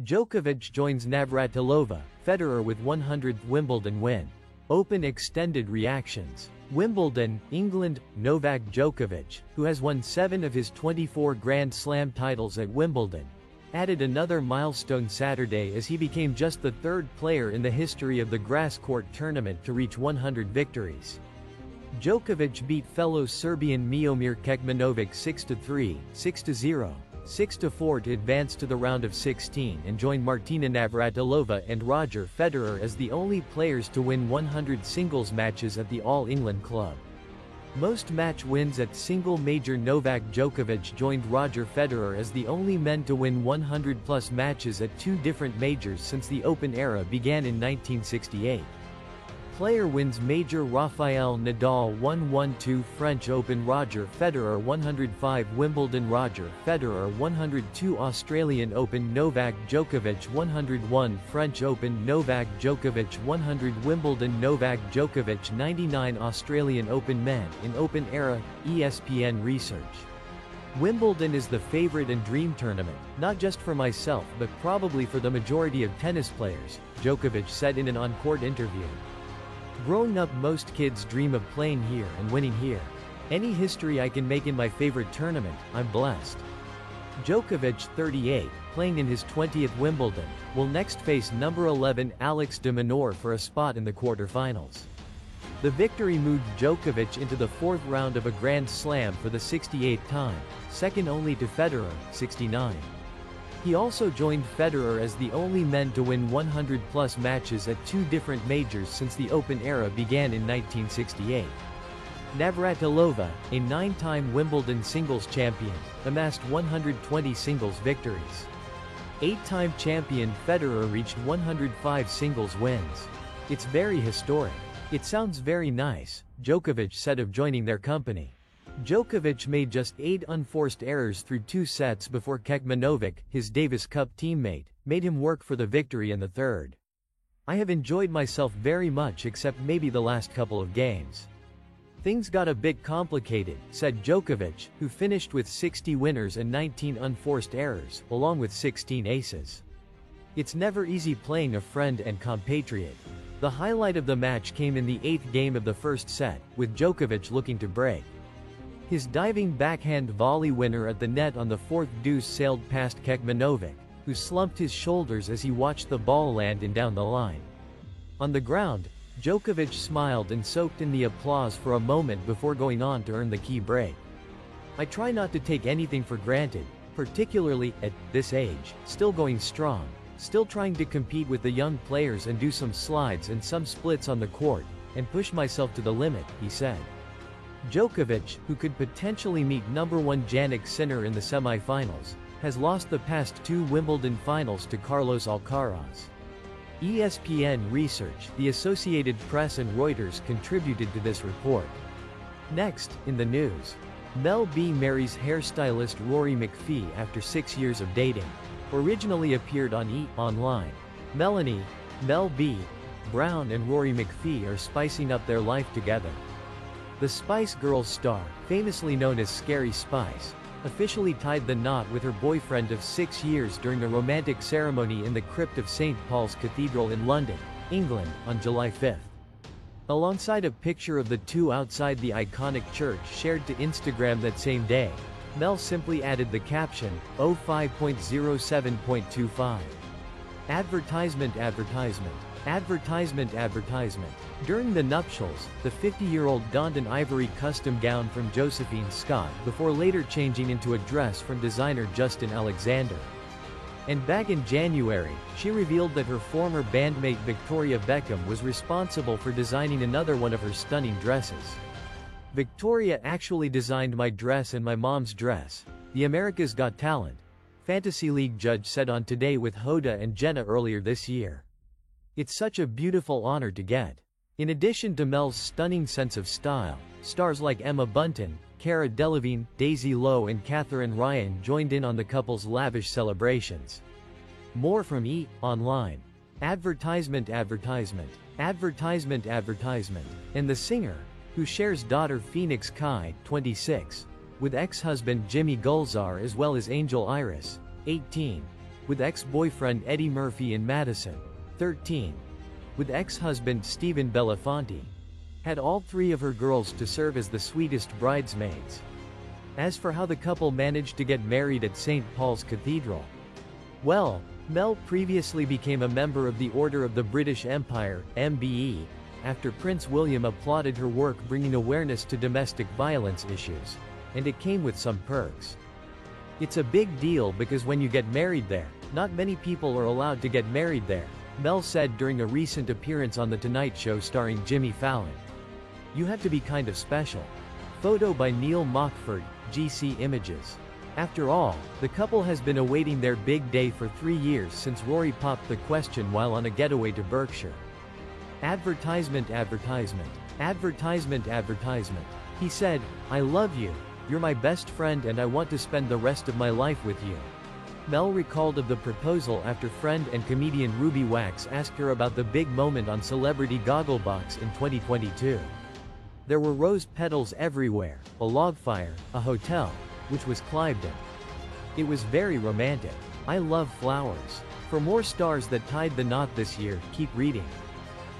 Djokovic joins Navratilova, Federer with 100th Wimbledon win. Open extended reactions. Wimbledon, England. Novak Djokovic, who has won 7 of his 24 Grand Slam titles at Wimbledon, added another milestone Saturday as he became just the third player in the history of the grass court tournament to reach 100 victories. Djokovic beat fellow Serbian Miomir Kekmanovic 6-3, 6-0, 6-4 to advance to the round of 16 and join Martina Navratilova and Roger Federer as the only players to win 100 singles matches at the All England Club. Most match wins at single major. Novak Djokovic joined Roger Federer as the only men to win 100-plus matches at 2 different majors since the Open era began in 1968. Player wins major. Rafael Nadal 112 French Open, Roger Federer 105 Wimbledon, Roger Federer 102 Australian Open, Novak Djokovic 101 French Open, Novak Djokovic 100 Wimbledon, Novak Djokovic 99 Australian Open. Men in Open era. ESPN research. Wimbledon is the favorite and dream tournament, not just for myself but probably for the majority of tennis players, Djokovic said in an on-court interview. Growing up, most kids dream of playing here and winning here. Any history I can make in my favorite tournament, I'm blessed. Djokovic, 38, playing in his 20th Wimbledon, will next face number 11 Alex de Minaur for a spot in the quarterfinals. The victory moved Djokovic into the 4th round of a Grand Slam for the 68th time, second only to Federer, 69. He also joined Federer as the only men to win 100-plus matches at 2 different majors since the Open era began in 1968. Navratilova, a 9-time Wimbledon singles champion, amassed 120 singles victories. 8-time champion Federer reached 105 singles wins. It's very historic. It sounds very nice, Djokovic said of joining their company. Djokovic made just 8 unforced errors through 2 sets before Kekmanovic, his Davis Cup teammate, made him work for the victory in the third. I have enjoyed myself very much except maybe the last couple of games. Things got a bit complicated, said Djokovic, who finished with 60 winners and 19 unforced errors, along with 16 aces. It's never easy playing a friend and compatriot. The highlight of the match came in the 8th game of the first set, with Djokovic looking to break. His diving backhand volley winner at the net on the 4th deuce sailed past Kekmanovic, who slumped his shoulders as he watched the ball land in down the line. On the ground, Djokovic smiled and soaked in the applause for a moment before going on to earn the key break. I try not to take anything for granted, particularly at this age, still going strong, still trying to compete with the young players and do some slides and some splits on the court, and push myself to the limit, he said. Djokovic, who could potentially meet number 1 Jannik Sinner in the semi-finals, has lost the past 2 Wimbledon finals to Carlos Alcaraz. ESPN research, the Associated Press and Reuters contributed to this report. Next, in the news. Mel B marries hairstylist Rory McPhee after 6 years of dating. Originally appeared on E! Online. Melanie, Mel B. Brown and Rory McPhee are spicing up their life together. The Spice Girls star, famously known as Scary Spice, officially tied the knot with her boyfriend of 6 years during a romantic ceremony in the crypt of St. Paul's Cathedral in London, England, on July 5. Alongside a picture of the two outside the iconic church shared to Instagram that same day, Mel simply added the caption, 05.07.25. Advertisement. During the nuptials, the 50-year-old donned an ivory custom gown from Josephine Scott before later changing into a dress from designer Justin Alexander. And back in January, she revealed that her former bandmate Victoria Beckham was responsible for designing another one of her stunning dresses. Victoria actually designed my dress and my mom's dress, the America's Got Talent Fantasy League judge said on Today with Hoda and Jenna earlier this year. It's such a beautiful honor to get. In addition to Mel's stunning sense of style, stars like Emma Bunton, Cara Delevingne, Daisy Lowe and Katherine Ryan joined in on the couple's lavish celebrations. More from E! Online. Advertisement. And the singer, who shares daughter Phoenix Kai, 26, with ex-husband Jimmy Gulzar as well as Angel Iris, 18, with ex-boyfriend Eddie Murphy in Madison. 13. With ex-husband Stephen Belafonte. Had all 3 of her girls to serve as the sweetest bridesmaids. As for how the couple managed to get married at St. Paul's Cathedral. Well, Mel previously became a member of the Order of the British Empire, MBE, after Prince William applauded her work bringing awareness to domestic violence issues. And it came with some perks. It's a big deal because when you get married there, not many people are allowed to get married there, Mel said during a recent appearance on The Tonight Show starring Jimmy Fallon. You have to be kind of special. Photo by Neil Mockford, GC Images. After all, the couple has been awaiting their big day for 3 years since Rory popped the question while on a getaway to Berkshire. Advertisement. He said, "I love you, you're my best friend and I want to spend the rest of my life with you." Mel recalled of the proposal after friend and comedian Ruby Wax asked her about the big moment on Celebrity Gogglebox in 2022. There were rose petals everywhere, a log fire, a hotel, which was Cliveden. It was very romantic. I love flowers. For more stars that tied the knot this year, keep reading.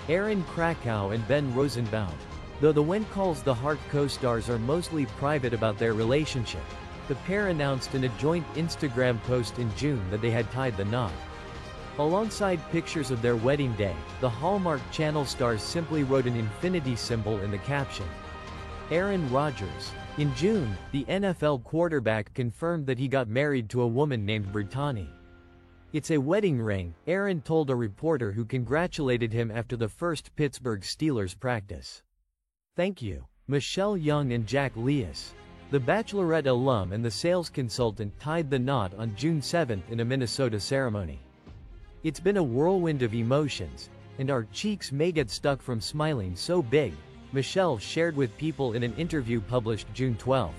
Aaron Krakow and Ben Rosenbaum. Though the When Calls the Heart co-stars are mostly private about their relationship, the pair announced in a joint Instagram post in June that they had tied the knot. Alongside pictures of their wedding day, the Hallmark Channel stars simply wrote an infinity symbol in the caption. Aaron Rodgers. In June, the NFL quarterback confirmed that he got married to a woman named Brittany. "It's a wedding ring," Aaron told a reporter who congratulated him after the first Pittsburgh Steelers practice. "Thank you, Michelle Young and Jack Leas." The Bachelorette alum and the sales consultant tied the knot on June 7 in a Minnesota ceremony. "It's been a whirlwind of emotions, and our cheeks may get stuck from smiling so big," Michelle shared with People in an interview published June 12.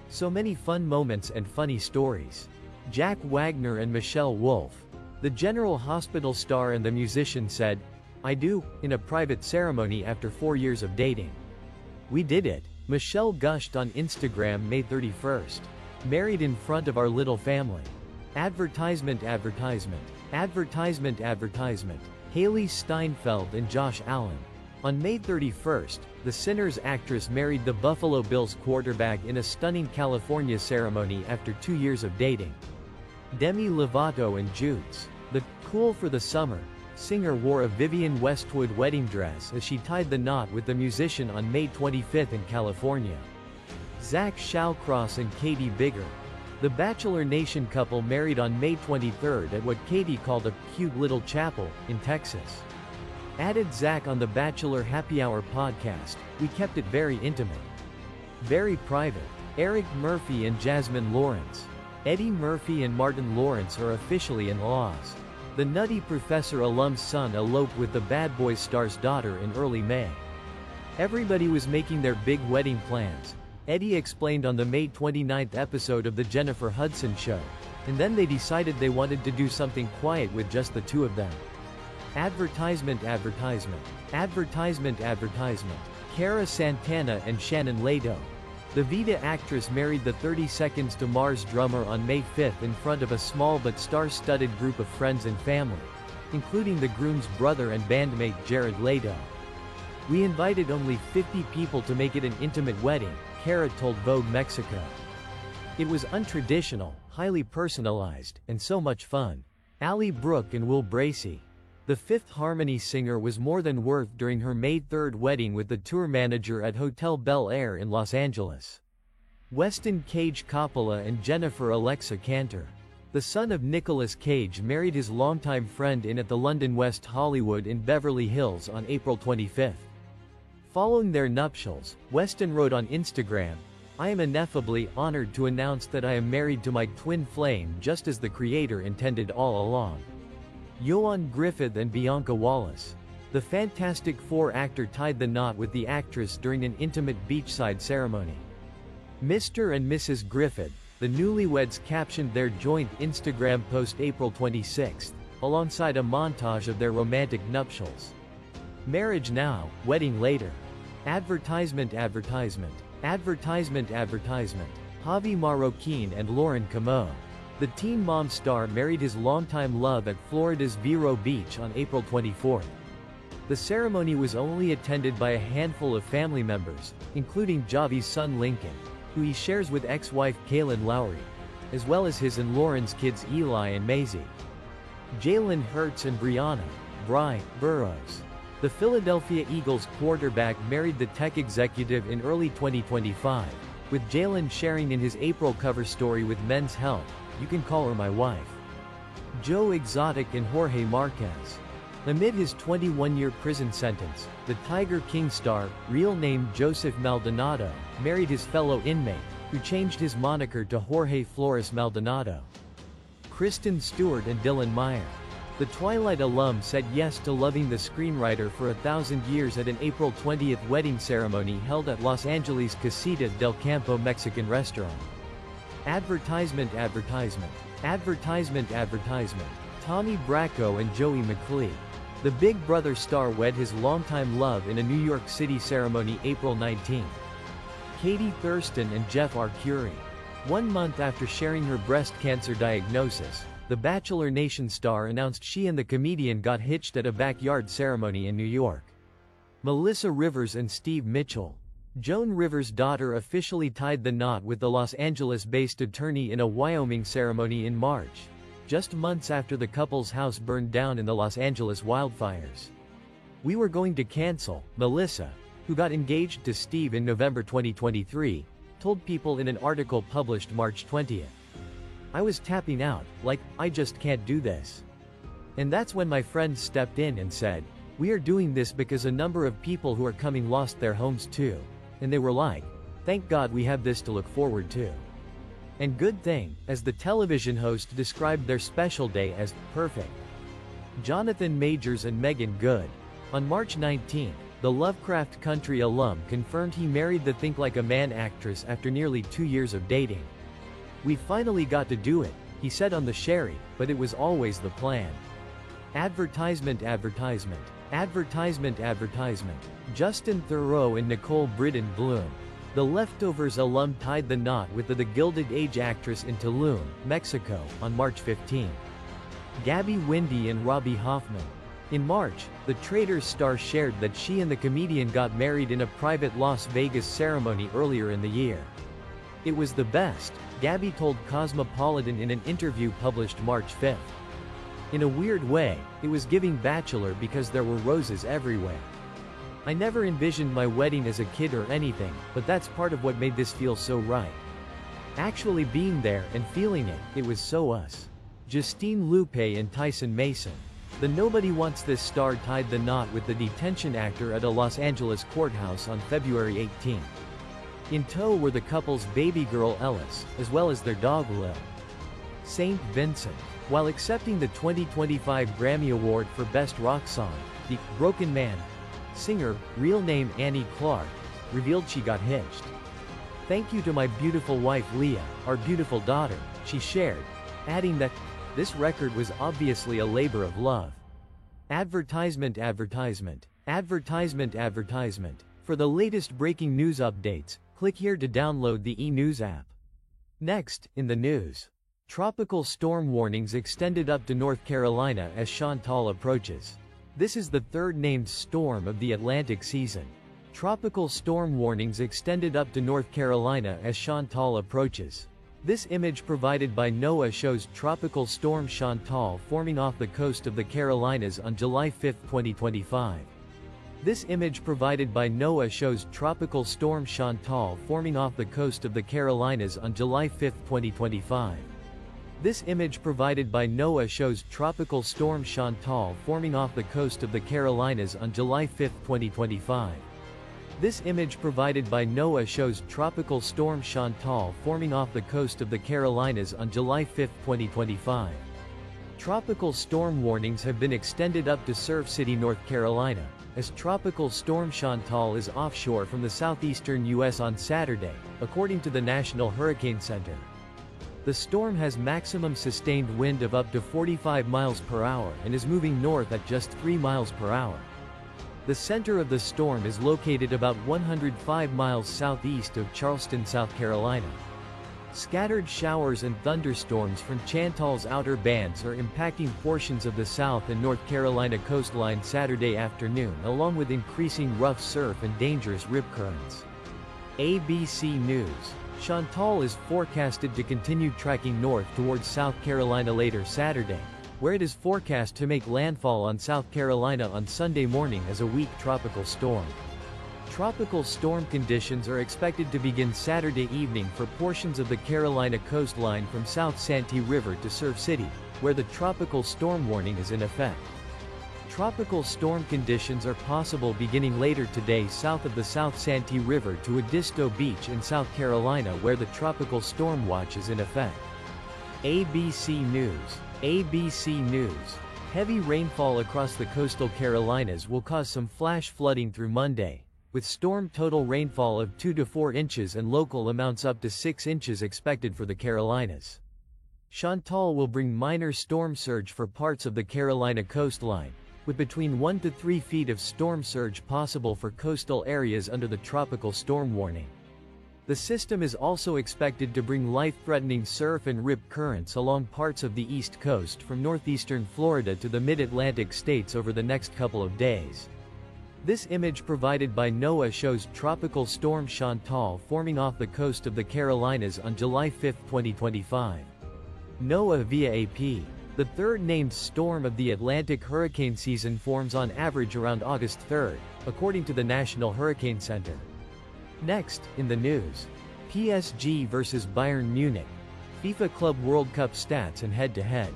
"So many fun moments and funny stories." Jack Wagner and Michelle Wolf. The General Hospital star and the musician said, "I do," in a private ceremony after 4 years of dating. "We did it," Michelle gushed on Instagram May 31. "Married in front of our little family." Advertisement. Haley Steinfeld and Josh Allen. On May 31, the Sinners actress married the Buffalo Bills quarterback in a stunning California ceremony after 2 years of dating. Demi Lovato and Jutes. The "Cool for the Summer" singer wore a Vivienne Westwood wedding dress as she tied the knot with the musician on May 25 in California. Zach Shawcross and Katie Bigger. The Bachelor Nation couple married on May 23 at what Katie called a "cute little chapel" in Texas. Added Zach on the Bachelor Happy Hour podcast, "We kept it very intimate. Very private." Eric Murphy and Jasmine Lawrence. Eddie Murphy and Martin Lawrence are officially in-laws. The Nutty Professor alum's son eloped with the Bad Boys star's daughter in early May. Everybody was making their big wedding plans, Eddie explained on the May 29 episode of The Jennifer Hudson Show, and then they decided they wanted to do something quiet with just the 2 of them. Advertisement. Cara Santana and Shannon Lado. The Vita actress married the 30 Seconds to Mars drummer on May 5 in front of a small but star-studded group of friends and family, including the groom's brother and bandmate Jared Leto. "We invited only 50 people to make it an intimate wedding," Cara told Vogue Mexico. "It was untraditional, highly personalized, and so much fun." Ally Brooke and Will Bracey. The Fifth Harmony singer was more than worth during her May 3 wedding with the tour manager at Hotel Bel Air in Los Angeles. Weston Cage Coppola and Jennifer Alexa Cantor. The son of Nicolas Cage married his longtime friend at the London West Hollywood in Beverly Hills on April 25. Following their nuptials, Weston wrote on Instagram, "I am ineffably honored to announce that I am married to my twin flame just as the creator intended all along." Ioan Gruffudd and Bianca Wallace. The Fantastic Four actor tied the knot with the actress during an intimate beachside ceremony. Mr. and Mrs. Gruffudd, the newlyweds captioned their joint Instagram post April 26, alongside a montage of their romantic nuptials. Marriage now, wedding later. Advertisement. Javi Marroquin and Lauren Camo. The Teen Mom star married his longtime love at Florida's Vero Beach on April 24. The ceremony was only attended by a handful of family members, including Javi's son Lincoln, who he shares with ex-wife Kaylin Lowry, as well as his and Lauren's kids Eli and Maisie. Jalen Hurts and Brianna Burrows. The Philadelphia Eagles quarterback married the tech executive in early 2025, with Jalen sharing in his April cover story with Men's Health, "You can call her my wife." Joe Exotic and Jorge Marquez. Amid his 21-year prison sentence, the Tiger King star, real name Joseph Maldonado, married his fellow inmate, who changed his moniker to Jorge Flores Maldonado. Kristen Stewart and Dylan Meyer. The Twilight alum said yes to loving the screenwriter for 1,000 years at an April 20th wedding ceremony held at Los Angeles' Casita del Campo Mexican restaurant. Advertisement. Tommy Bracco and Joey McPhee. The Big Brother star wed his longtime love in a New York City ceremony April 19. Katie Thurston and Jeff Arcuri. 1 month after sharing her breast cancer diagnosis, the Bachelor Nation star announced she and the comedian got hitched at a backyard ceremony in New York. Melissa Rivers and Steve Mitchell. Joan Rivers' daughter officially tied the knot with the Los Angeles-based attorney in a Wyoming ceremony in March, just months after the couple's house burned down in the Los Angeles wildfires. "We were going to cancel," Melissa, who got engaged to Steve in November 2023, told People in an article published March 20. "I was tapping out, like, I just can't do this. And that's when my friends stepped in and said, 'We are doing this because a number of people who are coming lost their homes too. And they were like, thank God we have this to look forward to. And good thing,' as the television host described their special day as perfect." Jonathan Majors and Megan Good. On March 19, the Lovecraft Country alum confirmed he married the Think Like a Man actress after nearly 2 years of dating. "We finally got to do it," he said on the Sherry, "but it was always the plan." Advertisement. Justin Theroux and Nicole Britton Bloom. The Leftovers alum tied the knot with the Gilded Age actress in Tulum, Mexico, on March 15. Gabby Windey and Robbie Hoffman. In March, the Traitors star shared that she and the comedian got married in a private Las Vegas ceremony earlier in the year. "It was the best," Gabby told Cosmopolitan in an interview published March 5. "In a weird way, it was giving Bachelor because there were roses everywhere. I never envisioned my wedding as a kid or anything, but that's part of what made this feel so right. Actually being there and feeling it, it was so us." Justine Lupe and Tyson Mason. The Nobody Wants This star tied the knot with the detention actor at a Los Angeles courthouse on February 18. In tow were the couple's baby girl Ellis, as well as their dog Lil. St. Vincent. While accepting the 2025 Grammy Award for Best Rock Song, the Broken Man singer, real name Annie Clark, revealed she got hitched. "Thank you to my beautiful wife Leah, our beautiful daughter," she shared, adding that, "This record was obviously a labor of love." Advertisement. For the latest breaking news updates, click here to download the e-News app. Next, in the news. Tropical storm warnings extended up to North Carolina as Chantal approaches. This is the third named storm of the Atlantic season. Tropical storm warnings extended up to North Carolina as Chantal approaches. This image provided by NOAA shows Tropical Storm Chantal forming off the coast of the Carolinas on July 5, 2025. This image provided by NOAA shows Tropical Storm Chantal forming off the coast of the Carolinas on July 5, 2025. This image provided by NOAA shows Tropical Storm Chantal forming off the coast of the Carolinas on July 5, 2025. This image provided by NOAA shows Tropical Storm Chantal forming off the coast of the Carolinas on July 5, 2025. Tropical storm warnings have been extended up to Surf City, North Carolina, as Tropical Storm Chantal is offshore from the southeastern U.S. on Saturday, according to the National Hurricane Center. The storm has maximum sustained wind of up to 45 miles per hour and is moving north at just 3 miles per hour. The center of the storm is located about 105 miles southeast of Charleston, South Carolina. Scattered showers and thunderstorms from Chantal's outer bands are impacting portions of the South and North Carolina coastline Saturday afternoon, along with increasing rough surf and dangerous rip currents. ABC News. Chantal is forecasted to continue tracking north towards South Carolina later Saturday, where it is forecast to make landfall on South Carolina on Sunday morning as a weak tropical storm. Tropical storm conditions are expected to begin Saturday evening for portions of the Carolina coastline from South Santee River to Surf City, where the tropical storm warning is in effect. Tropical storm conditions are possible beginning later today south of the South Santee River to Edisto Beach in South Carolina, where the tropical storm watch is in effect. ABC News. ABC News. Heavy rainfall across the coastal Carolinas will cause some flash flooding through Monday, with storm total rainfall of 2 to 4 inches and local amounts up to 6 inches expected for the Carolinas. Chantal will bring minor storm surge for parts of the Carolina coastline, with between 1 to 3 feet of storm surge possible for coastal areas under the tropical storm warning. The system is also expected to bring life-threatening surf and rip currents along parts of the East Coast from northeastern Florida to the mid-Atlantic states over the next couple of days. This image provided by NOAA shows Tropical Storm Chantal forming off the coast of the Carolinas on July 5, 2025. NOAA via AP. The third named storm of the Atlantic hurricane season forms on average around August 3, according to the National Hurricane Center. Next, in the news. PSG vs Bayern Munich. FIFA Club World Cup stats and head-to-head.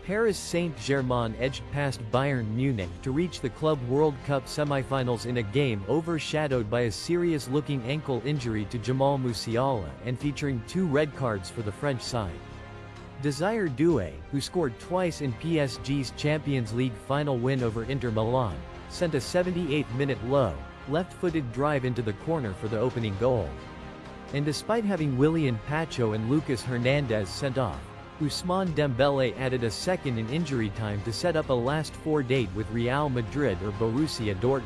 Paris Saint-Germain edged past Bayern Munich to reach the Club World Cup semifinals in a game overshadowed by a serious-looking ankle injury to Jamal Musiala and featuring 2 red cards for the French side. Desire Doué, who scored twice in PSG's Champions League final win over Inter Milan, sent a 78th-minute low, left-footed drive into the corner for the opening goal. And despite having Willian Pacho and Lucas Hernandez sent off, Ousmane Dembele added a second in injury time to set up a last-four date with Real Madrid or Borussia Dortmund.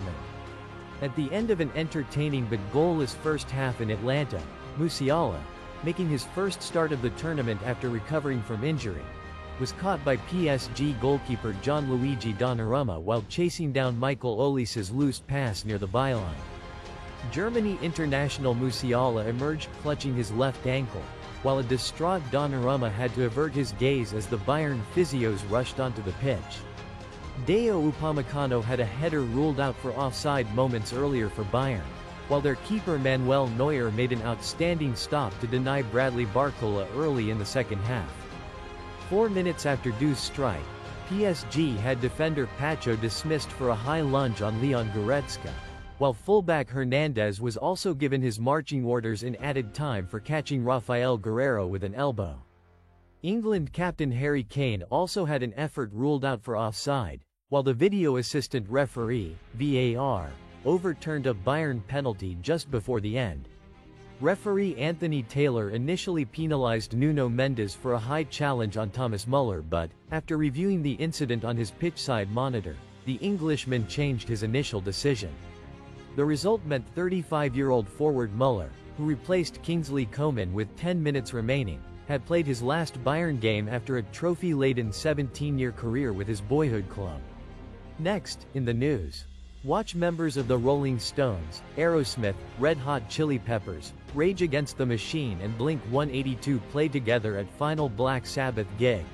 At the end of an entertaining but goalless first half in Atlanta, Musiala, making his first start of the tournament after recovering from injury, was caught by PSG goalkeeper Gianluigi Donnarumma while chasing down Michael Olise's loose pass near the byline. Germany international Musiala emerged clutching his left ankle, while a distraught Donnarumma had to avert his gaze as the Bayern physios rushed onto the pitch. Dayot Upamecano had a header ruled out for offside moments earlier for Bayern, while their keeper Manuel Neuer made an outstanding stop to deny Bradley Barcola early in the second half. 4 minutes after Dou's strike, PSG had defender Pacho dismissed for a high lunge on Leon Goretzka, while fullback Hernandez was also given his marching orders in added time for catching Rafael Guerreiro with an elbow. England captain Harry Kane also had an effort ruled out for offside, while the video assistant referee, VAR, overturned a Bayern penalty just before the end. Referee Anthony Taylor initially penalized Nuno Mendes for a high challenge on Thomas Muller, but, after reviewing the incident on his pitchside monitor, the Englishman changed his initial decision. The result meant 35-year-old forward Muller, who replaced Kingsley Coman with 10 minutes remaining, had played his last Bayern game after a trophy-laden 17-year career with his boyhood club. Next, in the news. Watch members of the Rolling Stones, Aerosmith, Red Hot Chili Peppers, Rage Against the Machine and Blink-182 play together at final Black Sabbath gig.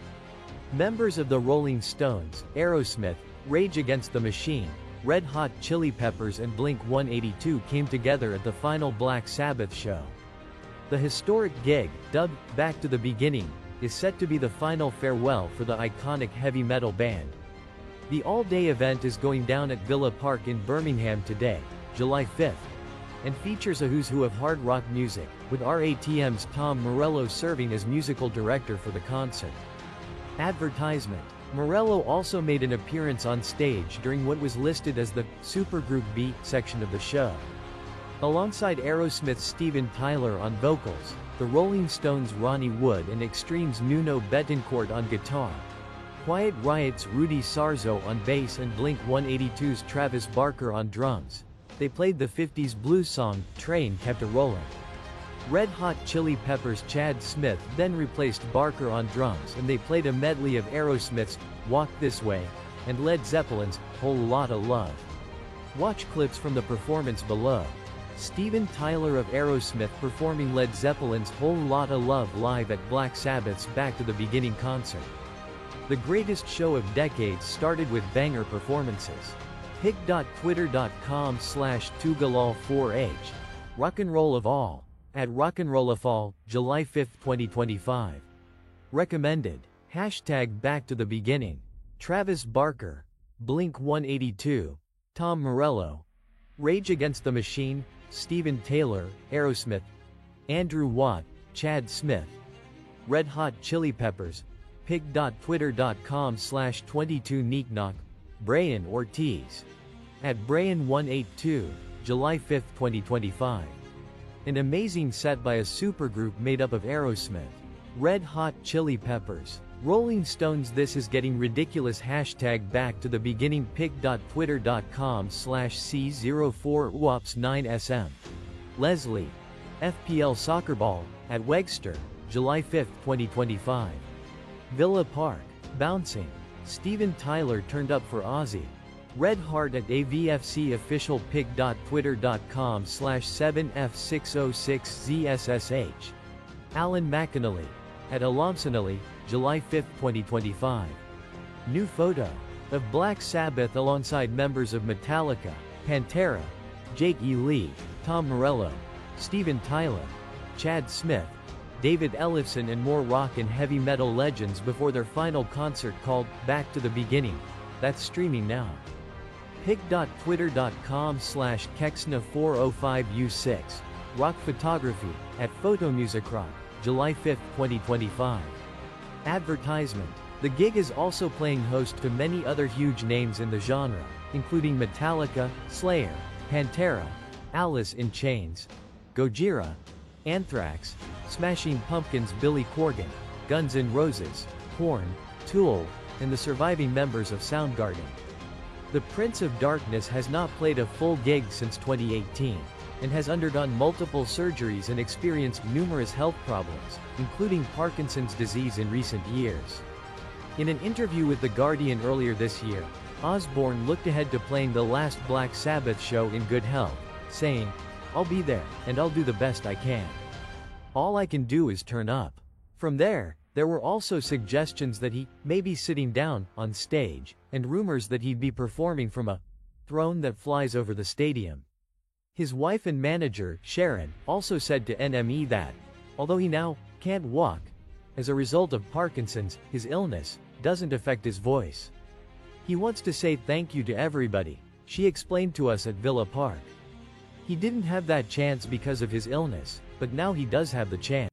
Members of the Rolling Stones, Aerosmith, Rage Against the Machine, Red Hot Chili Peppers and Blink-182 came together at the final Black Sabbath show. The historic gig, dubbed Back to the Beginning, is set to be the final farewell for the iconic heavy metal band. The all-day event is going down at Villa Park in Birmingham today, July 5th, and features a who's who of hard rock music, with RATM's Tom Morello serving as musical director for the concert. Advertisement. Morello also made an appearance on stage during what was listed as the Supergroup B section of the show. Alongside Aerosmith's Steven Tyler on vocals, the Rolling Stones' Ronnie Wood and Extreme's Nuno Betancourt on guitar, Quiet Riot's Rudy Sarzo on bass and Blink-182's Travis Barker on drums, they played the 50s blues song, Train Kept A-Rollin'. Red Hot Chili Peppers' Chad Smith then replaced Barker on drums, and they played a medley of Aerosmith's Walk This Way and Led Zeppelin's Whole Lotta Love. Watch clips from the performance below. Steven Tyler of Aerosmith performing Led Zeppelin's Whole Lotta Love live at Black Sabbath's Back to the Beginning concert. The greatest show of decades started with banger performances. pic.twitter.com/tugalal4h. Rock'n'Roll of All. At Rock'n'Rollafall, July 5, 2025. Recommended. #Back to the Beginning. Travis Barker. Blink-182. Tom Morello. Rage Against the Machine. Steven Tyler, Aerosmith. Andrew Watt, Chad Smith. Red Hot Chili Peppers. pic.twitter.com/22neeknock. Brian Ortiz. At Brian182, July 5, 2025. An amazing set by a supergroup made up of Aerosmith, Red Hot Chili Peppers, Rolling Stones. This is getting ridiculous. #back to the beginning. pic.twitter.com/c04wops9sm. Leslie. FPL Soccer Ball, at Wegster, July 5, 2025. Villa Park. Bouncing. Steven Tyler turned up for Aussie. Red Heart at AVFC Official. pic.twitter.com/7f606zssh. Alan McAnally. At Alomsonally, July 5, 2025. New photo of Black Sabbath alongside members of Metallica, Pantera, Jake E. Lee, Tom Morello, Steven Tyler, Chad Smith, David Ellefson, and more rock and heavy metal legends before their final concert called Back to the Beginning. That's streaming now. pic.twitter.com/kexna405u6. Rock Photography, at Photomusicrock, July 5, 2025. Advertisement. The gig is also playing host to many other huge names in the genre, including Metallica, Slayer, Pantera, Alice in Chains, Gojira, Anthrax, Smashing Pumpkins, Billy Corgan, Guns N' Roses, Korn, Tool, and the surviving members of Soundgarden. The Prince of Darkness has not played a full gig since 2018, and has undergone multiple surgeries and experienced numerous health problems, including Parkinson's disease in recent years. In an interview with The Guardian earlier this year, Osbourne looked ahead to playing the last Black Sabbath show in good health, saying, "I'll be there, and I'll do the best I can. All I can do is turn up." From there were also suggestions that he may be sitting down on stage, and rumors that he'd be performing from a throne that flies over the stadium. His wife and manager, Sharon, also said to NME that, although he now can't walk as a result of Parkinson's, his illness doesn't affect his voice. He wants to say thank you to everybody, she explained to us at Villa Park. He didn't have that chance because of his illness, but now he does have the chance.